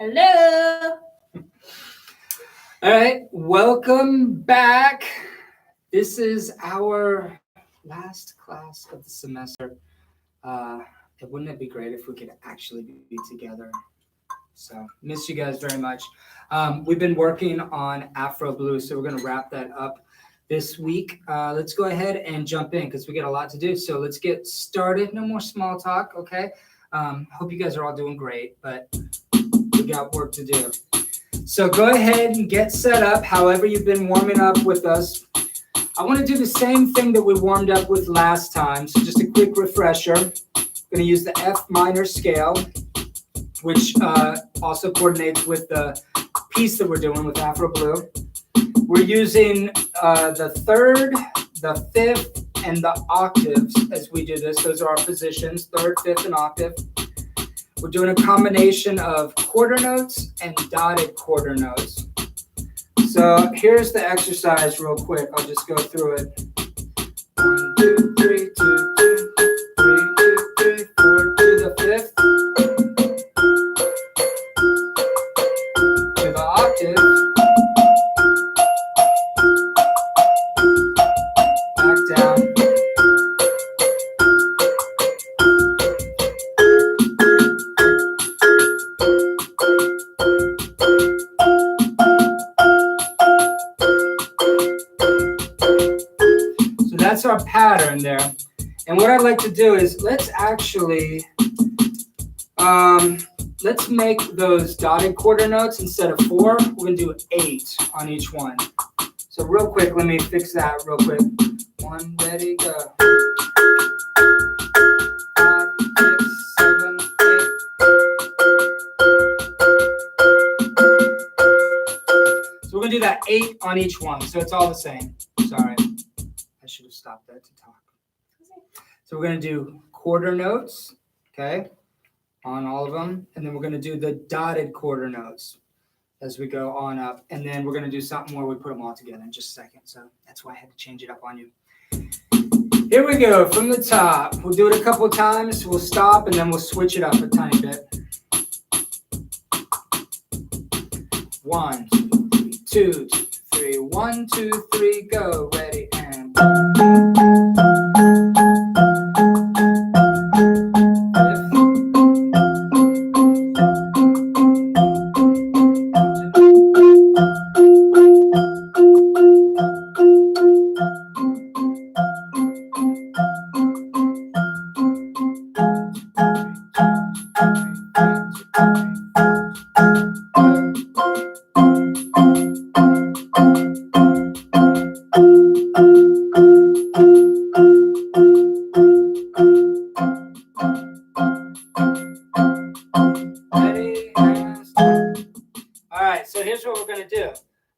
Hello. All right, welcome back. This is our last class of the semester. Wouldn't it be great if we could actually be together? So, miss you guys very much. We've been working on Afro Blue, so we're going to wrap that up this week. Let's go ahead and jump in because we got a lot to do. So, let's get started. No more small talk, okay? Hope you guys are all doing great, but we got work to do. So go ahead and get set up however you've been warming up with us. I want to do the same thing that we warmed up with last time. So just a quick refresher. I'm going to use the F minor scale, which also coordinates with the piece that we're doing with Afro Blue. We're using the third, the fifth, and the octaves as we do this. Those are our positions, third, fifth, and octave. We're doing a combination of quarter notes and dotted quarter notes. So here's the exercise real quick. I'll just go through it. 1, 2, 3, 2, 2, 3, 2, 3, 4, to the fifth, to the octave, back down. That's our pattern there. And what I'd like to do is let's actually, let's make those dotted quarter notes instead of 4, we're going to do 8 on each one. So real quick, let me fix that real quick. 1, ready, go. 5, 6, 7, 8. So we're going to do that 8 on each one. So it's all the same. Sorry. I should have stopped that to talk. So we're going to do quarter notes, okay, on all of them. And then we're going to do the dotted quarter notes as we go on up. And then we're going to do something where we put them all together in just a second. So that's why I had to change it up on you. Here we go from the top. We'll do it a couple of times. We'll stop and then we'll switch it up a tiny bit. 1, 2, 3. 1, 2, 3, go. Ready and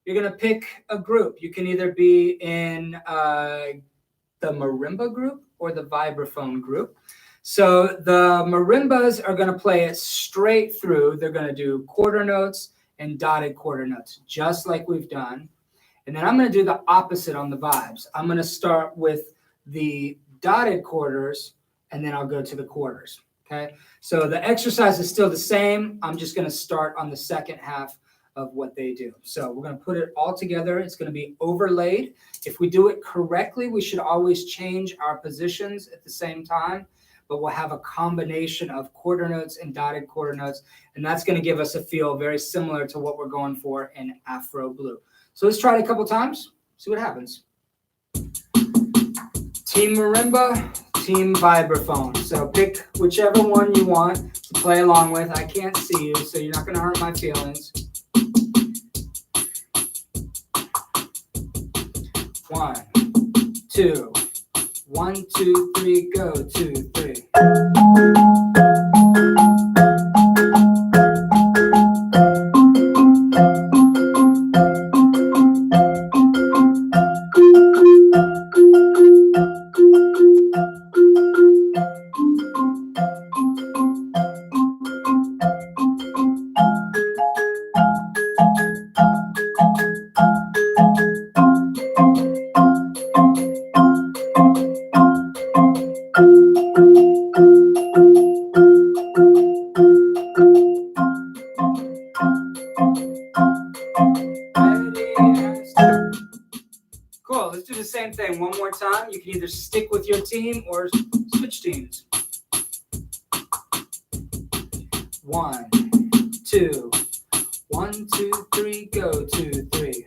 you're going to pick a group. You can either be in the Marimba group or the vibraphone group. So the marimbas are going to play it straight through. They're going to do quarter notes and dotted quarter notes, just like we've done. And then I'm going to do the opposite on the vibes. I'm going to start with the dotted quarters, and then I'll go to the quarters. Okay. So the exercise is still the same. I'm just going to start on the second half of what they do. So we're going to put it all together. It's going to be overlaid. If we do it correctly, we should always change our positions at the same time, but we'll have a combination of quarter notes and dotted quarter notes, and that's going to give us a feel very similar to what we're going for in Afro Blue. So let's try it a couple times, see what happens. Team Marimba, Team Vibraphone. So pick whichever one you want to play along with. I can't see you, so you're not going to hurt my feelings. 1, 2, 1, 2, 3, go. 2, 3. thing one more time. You can either stick with your team or switch teams. 1, 2, 1, 2, 3, go, 2, 3.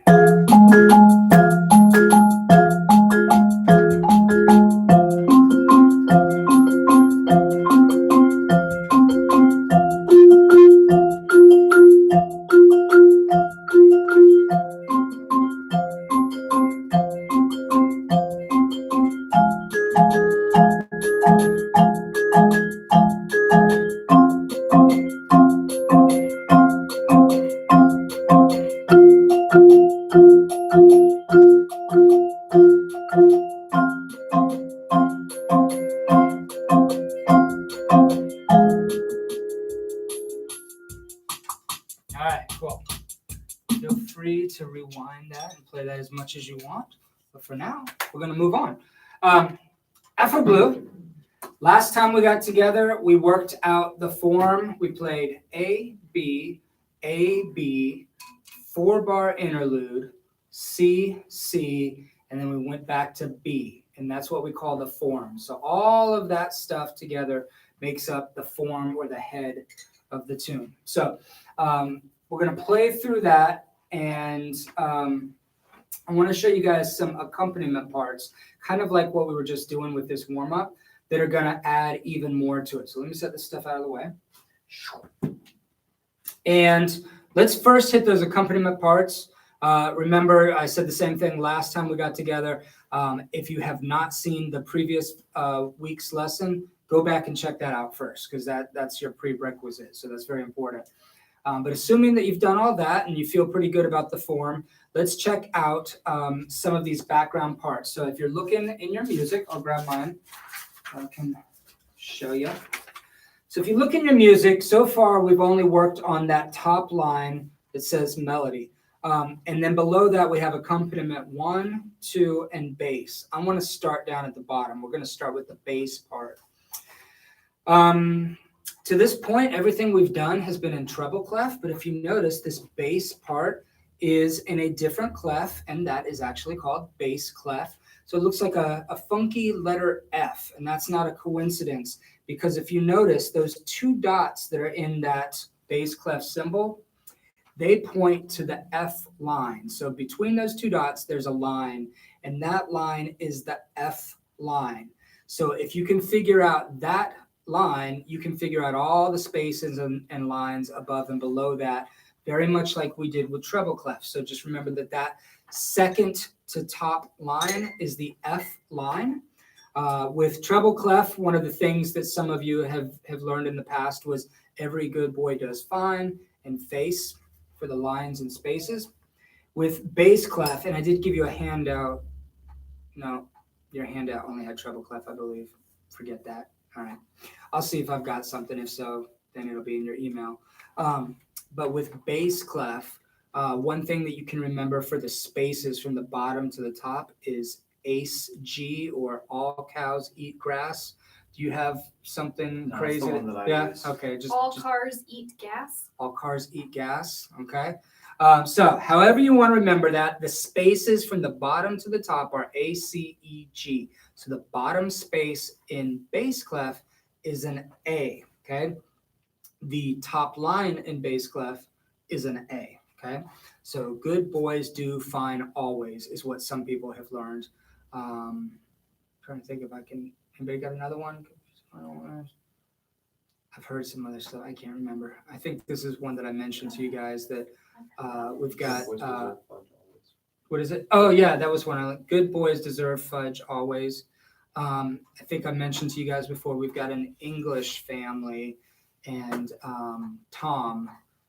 All right, cool. Feel free to rewind that and play that as much as you want. But for now, we're going to move on. Afro Blue, last time we got together, we worked out the form. We played A, B, 4-bar interlude, C, C, and then we went back to B. And that's what we call the form. So all of that stuff together makes up the form or the head of the tune. So we're going to play through that, and I want to show you guys some accompaniment parts, kind of like what we were just doing with this warm-up, that are going to add even more to it. So let me set this stuff out of the way. And let's first hit those accompaniment parts. Remember, I said the same thing last time we got together. If you have not seen the previous week's lesson, go back and check that out first, because that's your prerequisite. So that's very important. But assuming that you've done all that and you feel pretty good about the form, let's check out some of these background parts. So if you're looking in your music, I'll grab mine. I can show you. So if you look in your music, so far we've only worked on that top line that says melody. And then below that we have accompaniment 1, 2, and bass. I want to start down at the bottom. We're going to start with the bass part. To this point, everything we've done has been in treble clef, but if you notice, this bass part is in a different clef, and that is actually called bass clef. So it looks like a funky letter F, and that's not a coincidence, because if you notice, those 2 dots that are in that bass clef symbol, they point to the F line. So between those 2 dots, there's a line, and that line is the F line. So if you can figure out that line, you can figure out all the spaces and lines above and below that, very much like we did with treble clef. So just remember that second to top line is the F line. With treble clef, one of the things that some of you have learned in the past was every good boy does fine, and face for the lines and spaces. With bass clef, and I did give you a handout. No, your handout only had treble clef, I believe. Forget that. All right. I'll see if I've got something. If so, then it'll be in your email. But with bass clef, one thing that you can remember for the spaces from the bottom to the top is ACE G, or all cows eat grass. Do you have something crazy? That's the one that I use. Okay. All cars eat gas. All cars eat gas. Okay. So however you want to remember that, the spaces from the bottom to the top are A, C, E, G. So the bottom space in bass clef is an A. Okay. The top line in bass clef is an A. Okay. So good boys do fine always is what some people have learned. Trying to think if I can. Anybody got another one? I've heard some other stuff. I can't remember. I think this is one that I mentioned to you guys that we've got. What is it? Oh, yeah, that was one. Good boys deserve fudge always. I think I mentioned to you guys before, we've got an English family, and Tom,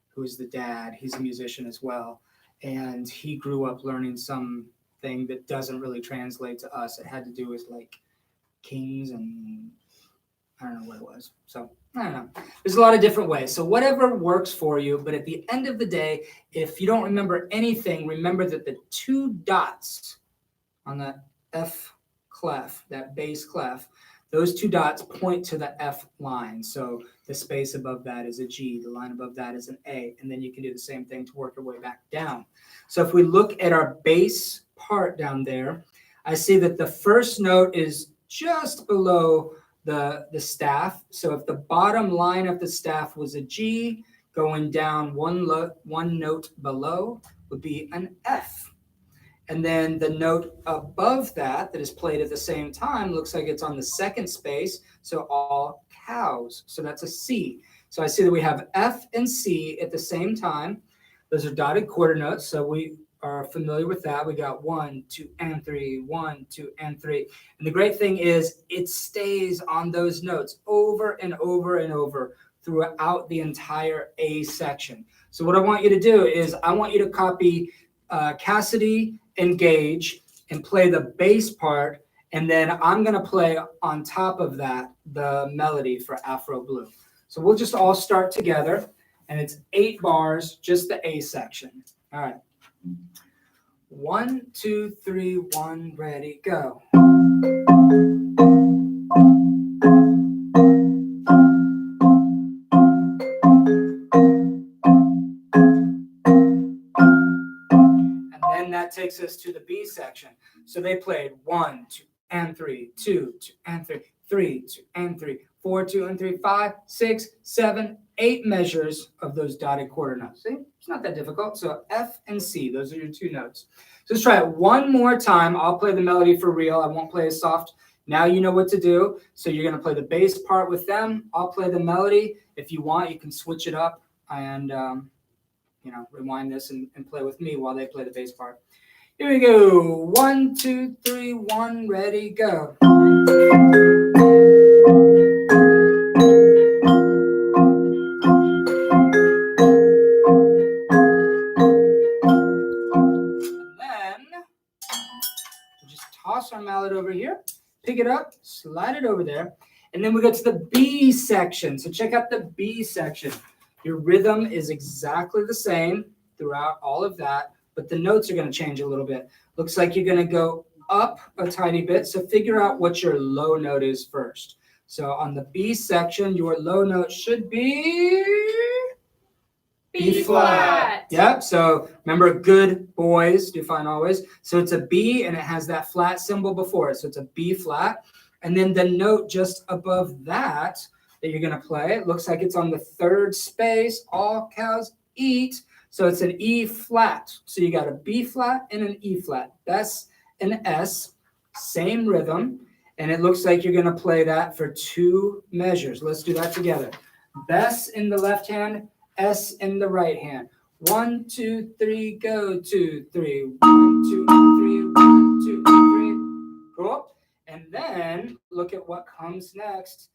who is the dad, he's a musician as well. And he grew up learning something that doesn't really translate to us. It had to do with like kings, and I don't know what it was. So I don't know. There's a lot of different ways. So whatever works for you. But at the end of the day, if you don't remember anything, remember that the 2 dots on that F clef, that bass clef, those 2 dots point to the F line. So the space above that is a G, the line above that is an A, and then you can do the same thing to work your way back down. So if we look at our bass part down there, I see that the first note is just below the staff. So if the bottom line of the staff was a G, going down one note below would be an F. And then the note above that is played at the same time looks like it's on the second space. So all cows. So that's a C. So I see that we have F and C at the same time. Those are dotted quarter notes. So we are familiar with that. We got 1, 2, and 3, 1, 2, and 3. And the great thing is it stays on those notes over and over and over throughout the entire A section. So what I want you to do is I want you to copy Cassidy and Gage and play the bass part, and then I'm going to play on top of that the melody for Afro Blue. So we'll just all start together, and it's 8 bars, just the A section. All right. 1, 2, 3, 1, ready, go. And that takes us to the B section. So they played 1, 2, and 3, 2, 2, and 3, 3, 2, and 3, 4, 2, and 3, 5, 6, 7, 8 measures of those dotted quarter notes. See, it's not that difficult. So F and C, those are your 2 notes. So let's try it one more time. I'll play the melody for real. I won't play as soft. Now you know what to do. So you're going to play the bass part with them. I'll play the melody. If you want, you can switch it up and rewind this and play with me while they play the bass part. Here we go. 1, 2, 3, 1, ready, go. And then we'll just toss our mallet over here, pick it up, slide it over there, and then we go to the B section. So check out the B section. Your rhythm is exactly the same throughout all of that, but the notes are going to change a little bit. Looks like you're going to go up a tiny bit, so figure out what your low note is first. So on the B section, your low note should be B flat. Yep, so remember, good boys do fine always. So it's a B, and it has that flat symbol before it, so it's a B flat. And then the note just above that you're going to play, it looks like it's on the third space, all cows eat. So it's an E flat. So you got a B flat and an E flat. That's an S, same rhythm. And it looks like you're going to play that for 2 measures. Let's do that together. Bess in the left hand, S in the right hand. 1, 2, 3, go. 2, 3. 1, 2, 3. 1, 2, 3. Cool. And then look at what comes next.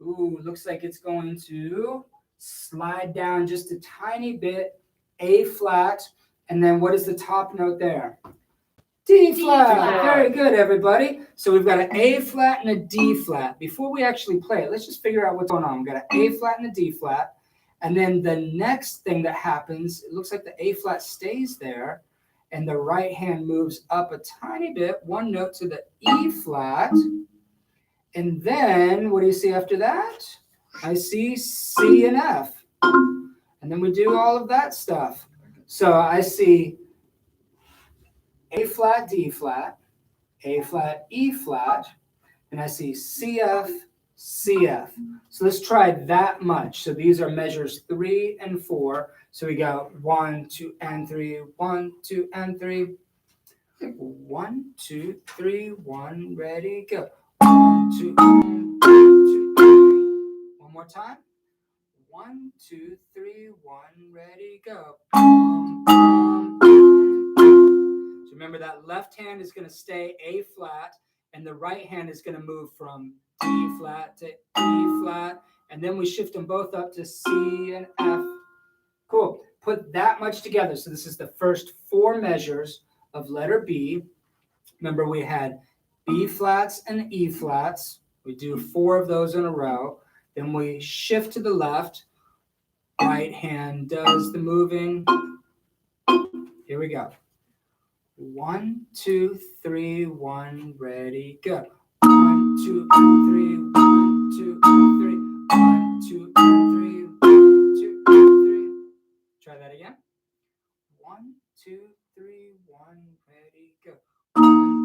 Ooh, looks like it's going to slide down just a tiny bit, A flat, and then what is the top note there? D flat. Very good, everybody. So we've got an A flat and a D flat. Before we actually play it, let's just figure out what's going on. We've got an A flat and a D flat, and then the next thing that happens, it looks like the A flat stays there, and the right hand moves up a tiny bit, 1 note to the E flat. And then, what do you see after that? I see C and F. And then we do all of that stuff. So I see A flat, D flat, A flat, E flat, and I see CF, CF. So let's try that much. So these are measures 3 and 4. So we got 1, 2, and 3, 1, 2, and 3. 1, 2, 3, 1, ready, go. 1, 2, 1, 2, 3. One more time. 1, 2, 3, 1, ready, go. So remember that left hand is going to stay A flat, and the right hand is going to move from D flat to E flat, and then we shift them both up to C and F. Cool. Put that much together. So this is the first 4 measures of letter B. Remember, we had B flats and E flats. We do 4 of those in a row. Then we shift to the left. Right hand does the moving. Here we go. 1, 2, 3, 1, ready, go. 1, 2, 3, 1, 2, 3, 1, 2, 3, 1, 2, 3. Try that again. 1, 2, 3, 1, ready, go. 1,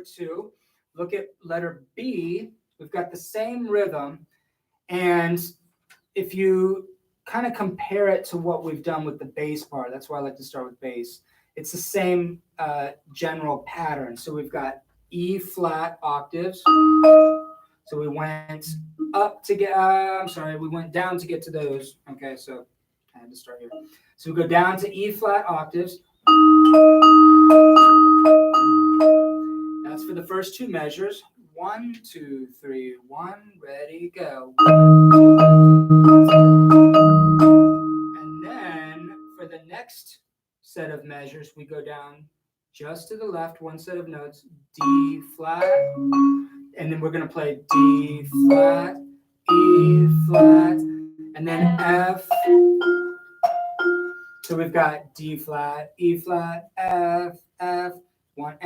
number 2. Look at letter B. We've got the same rhythm. And if you kind of compare it to what we've done with the bass part, that's why I like to start with bass. It's the same general pattern. So we've got E flat octaves. So we went up to get, we went down to get to those. Okay, so I had to start here. So we go down to E flat octaves. That's for the first 2 measures. 1, 2, 3, 1, ready, go. And then for the next set of measures, we go down just to the left, 1 set of notes, D flat, and then we're going to play D flat, E flat, and then F. So we've got D flat, E flat, F, F, 1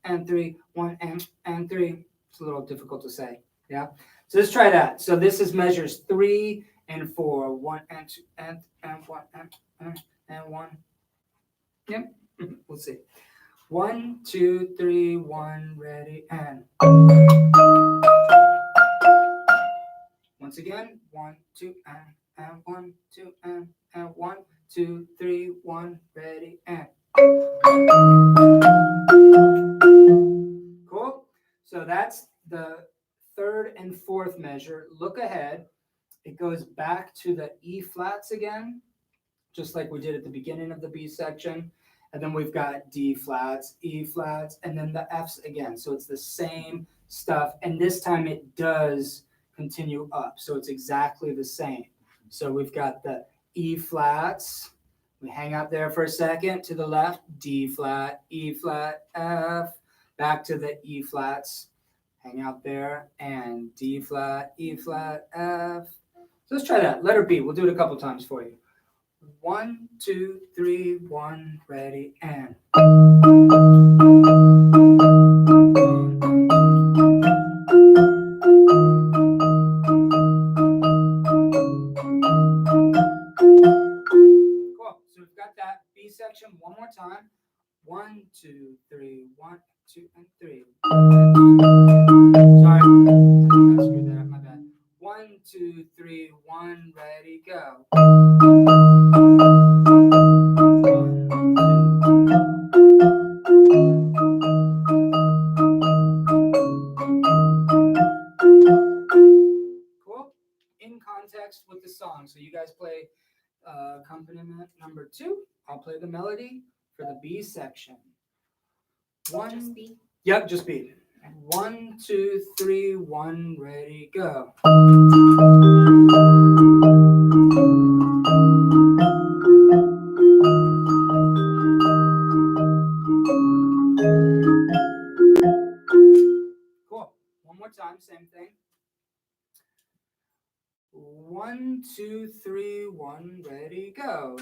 and 3, 1 and 3. It's a little difficult to say. Yeah. So let's try that. So this is measures 3 and 4, 1 and 2 and 1 and 1. Yep. We'll see. 1, 2, 3, 1, ready, and. Once again, 1, 2, and 1, 2, and 1, 2, 3, 1, ready, and. Cool. So that's the 3rd and 4th measure. Look ahead. It goes back to the E flats again, just like we did at the beginning of the B section. And then we've got D flats, E flats, and then the Fs again. So it's the same stuff. And this time it does continue up. So it's exactly the same. So we've got the E flats. We hang out there for a second. To the left, D flat, E flat, F. Back to the E flats. Hang out there. And D flat, E flat, F. So let's try that. Letter B. We'll do it a couple times for you. 1, 2, 3, 1, ready, and. Cool. So we've got that B section one more time. 1, 2, 3, 1, 2, and 3. Sorry. I screwed that up. My bad. 1, 2, 3, 1, ready, go. Cool. In context with the song. So you guys play accompaniment number 2. I'll play the melody for the B section. 1. Just B. Yep, just B. 1, 2, 3, 1, ready, go. Cool. One more time, same thing. 1, 2, 3, 1, ready, go.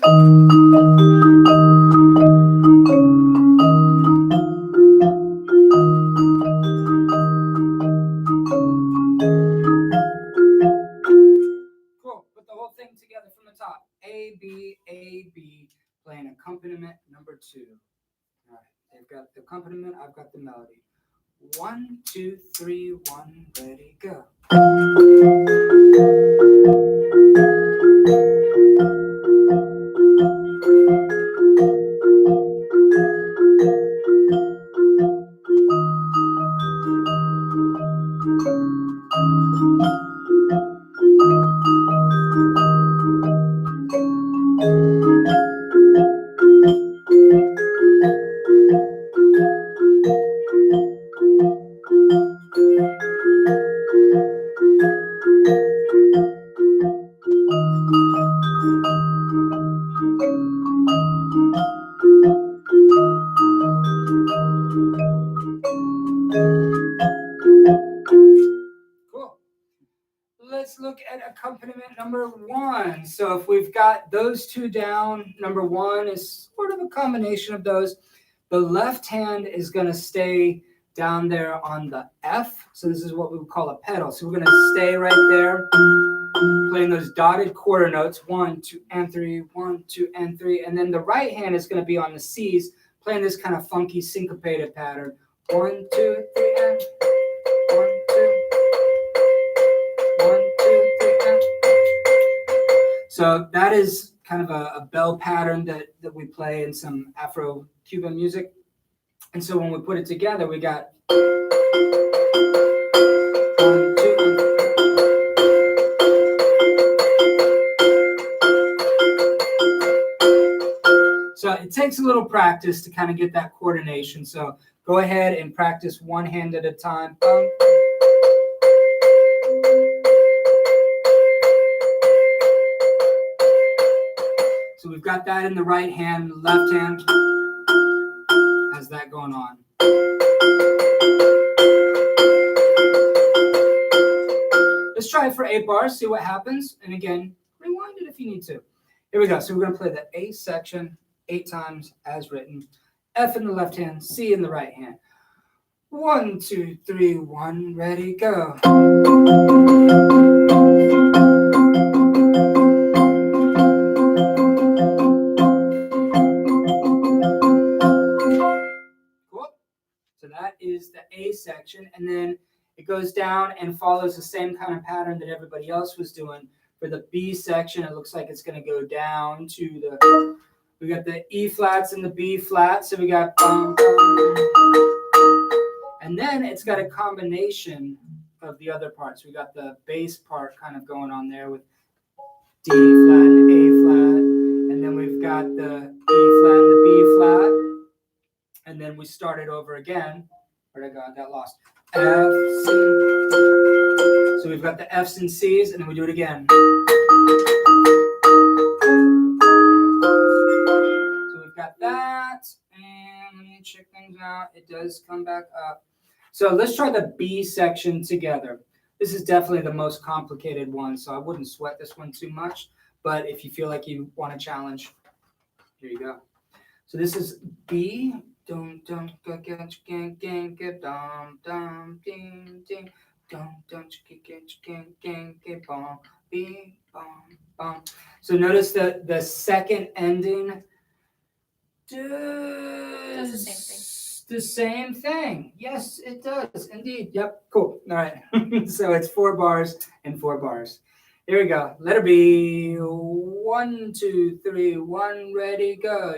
Cool. Put the whole thing together from the top. A, B, playing accompaniment number 2. All right. They've got the accompaniment, I've got the melody. 1, 2, 3, 1, ready, go. Cool. Let's look at accompaniment number 1. So if we've got those 2 down, number 1 is sort of a combination of those. The left hand is going to stay down there on the F. So this is what we would call a pedal. So we're going to stay right there, playing those dotted quarter notes. 1, 2, and 3, 1, 2, and 3. And then the right hand is going to be on the C's, playing this kind of funky syncopated pattern. 1, 2, 3, and 1, 2, 1, 2, 3, and. So that is kind of a bell pattern that we play in some Afro-Cuban music. And so when we put it together, we got 1, 2, and. So it takes a little practice to kind of get that coordination. So go ahead and practice one hand at a time. So we've got that in the right hand, left hand has that going on. Let's try it for 8 bars, see what happens. And again, rewind it if you need to. Here we go. So we're going to play the A section 8 times as written. F in the left hand, C in the right hand. 1, 2, 3, 1, ready, go. Cool. So that is the A section, and then it goes down and follows the same kind of pattern that everybody else was doing. For the B section, it looks like it's going to go down to the. We got the E flats and the B flats, so we got. And then it's got a combination of the other parts. We got the bass part kind of going on there with D flat and A flat. And then we've got the E flat and the B flat. And then we start it over again. Where'd I go? I got lost. F, C. So we've got the F's and C's, and then we do it again. So we've got that. And let me check things out. It does come back up. So let's try the B section together. This is definitely the most complicated one, so I wouldn't sweat this one too much. But if you feel like you want a challenge, here you go. So this is B. Dum dum get gang gang get dum dum ding ding dum dum gang get bom B bom bom. So notice that the second ending Does the same thing. the same thing. Yes, it does indeed. Yep, cool. All right. So it's 4 bars and 4 bars. Here we go. Letter B. 1, 2, 3, 1, ready, go.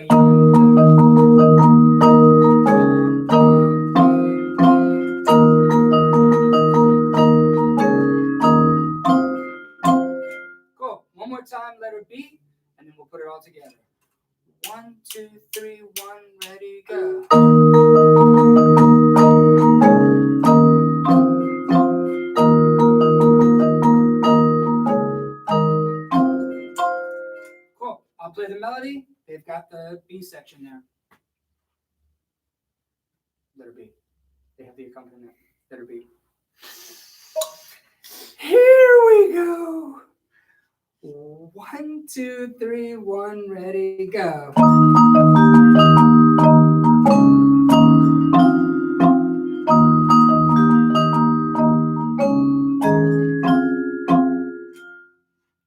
Cool. One more time, letter B, and then we'll put it all together. 1, 2, 3, 1, ready, go. Cool. I'll play the melody. They've got the B section there. Letter B. They have the accompaniment. Letter B. Here we go. 1, 2, 3, 1, ready, go.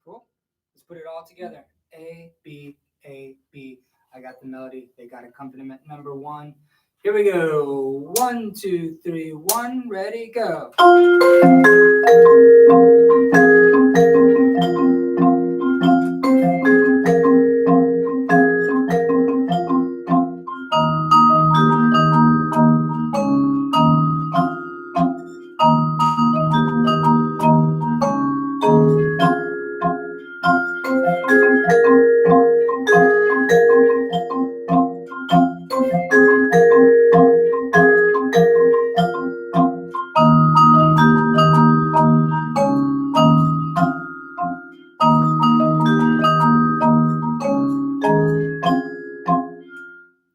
Cool. Let's put it all together. A, B, A, B. I got the melody. They got accompaniment number 1. Here we go. 1, 2, 3, 1, ready, go.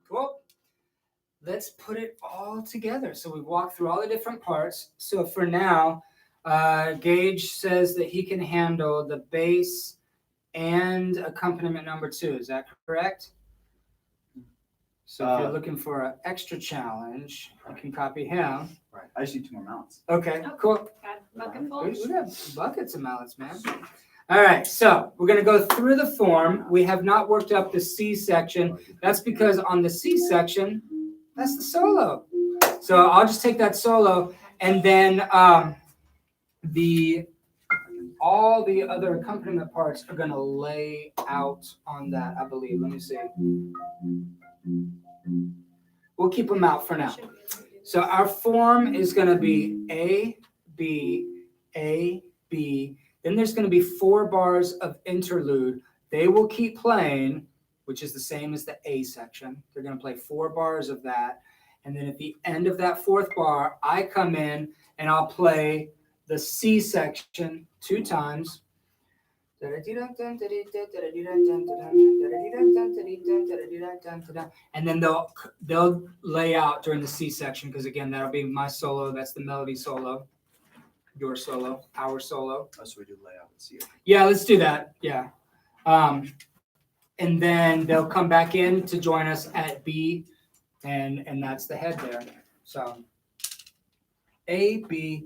Cool. Let's put it all together. So we walk through all the different parts. So for now, Gage says that he can handle the bass and accompaniment number 2. Is that correct? So if you're looking for an extra challenge, you can copy him. Right. I just need 2 more mounts. Okay, Oh, cool. Got a bucket full. We got buckets of mallets, man. All right, so we're going to go through the form. We have not worked up the C section. That's because on the C section, that's the solo. So I'll just take that solo, and then the all the other accompaniment parts are gonna lay out on that, I believe. Let me see. We'll keep them out for now. So our form is gonna be A, B, A, B. Then there's gonna be 4 bars of interlude. They will keep playing, which is the same as the A section. They're gonna play 4 bars of that. And then at the end of that 4th bar, I come in and I'll play the C section 2 times. And then they'll lay out during the C section, because again, that'll be my solo. That's the melody solo, your solo, our solo. Oh, so we do layout and see it. Yeah, let's do that. Yeah. And then they'll come back in to join us at B, and that's the head there. So A, B,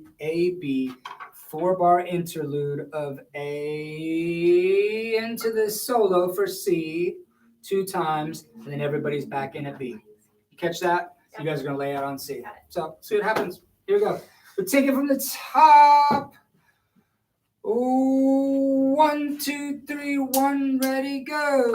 4-bar interlude of A into the solo for C 2 times, and then everybody's back in at B. You catch that? You guys are going to lay out on C. So see what happens. Here we go. We'll take it from the top. Oh, 1, 2, 3, 1, ready, go.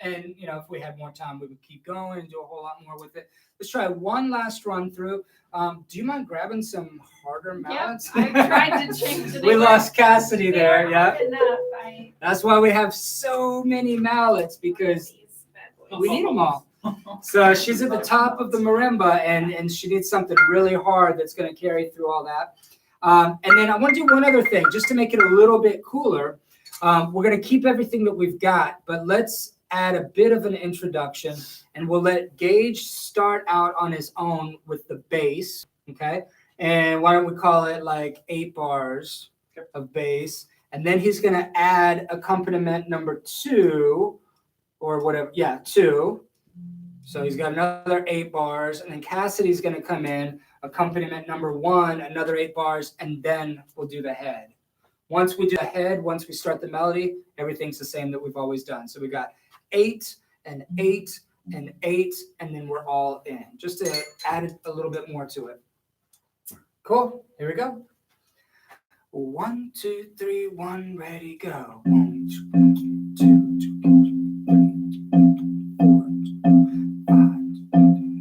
And if we had more time, we would keep going and do a whole lot more with it. Let's try one last run through. Do you mind grabbing some harder mallets? Yeah, I tried to change it. We lost Cassidy there. Yeah. Enough. That's why we have so many mallets, because we need them all. So she's at the top of the marimba, and she needs something really hard that's going to carry through all that. And then I want to do one other thing, just to make it a little bit cooler. We're going to keep everything that we've got, but let's add a bit of an introduction, and we'll let Gage start out on his own with the bass, okay? And why don't we call it like 8 bars of bass, and then he's going to add accompaniment number 2, or whatever, 2. So he's got another 8 bars, and then Cassidy's going to come in, accompaniment number 1, another 8 bars, and then we'll do the head. Once we do the head, once we start the melody, everything's the same that we've always done. So we got 8 and 8 and 8, and then we're all in, just to add a little bit more to it. Cool. Here we go. 1, 2, 3, 1, ready, go. 1, 2, 3, 4, 5,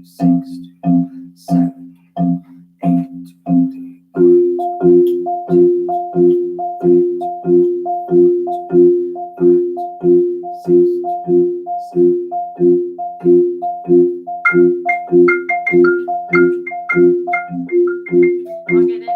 6, 7, I'll get it.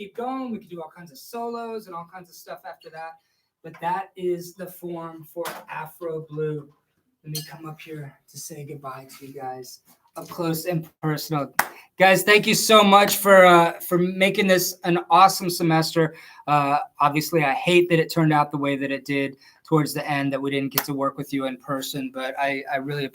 keep going. We could do all kinds of solos and all kinds of stuff after that. But that is the form for Afro Blue. Let me come up here to say goodbye to you guys up close and personal. Guys, thank you so much for making this an awesome semester. Obviously, I hate that it turned out the way that it did towards the end, that we didn't get to work with you in person, but I really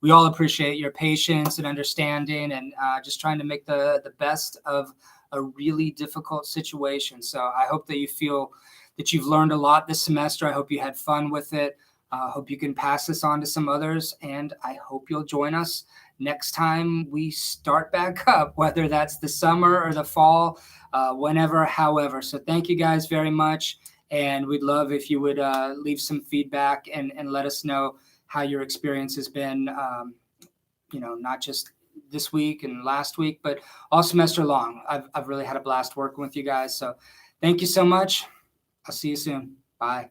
we all appreciate your patience and understanding, and just trying to make the best of a really difficult situation. So I hope that you feel that you've learned a lot this semester. I hope you had fun with it. I hope you can pass this on to some others, and I hope you'll join us next time we start back up, whether that's the summer or the fall, whenever, however. So thank you guys very much, and we'd love if you would leave some feedback and let us know how your experience has been, not just this week and last week, but all semester long. I've really had a blast working with you guys. So thank you so much. I'll see you soon. Bye.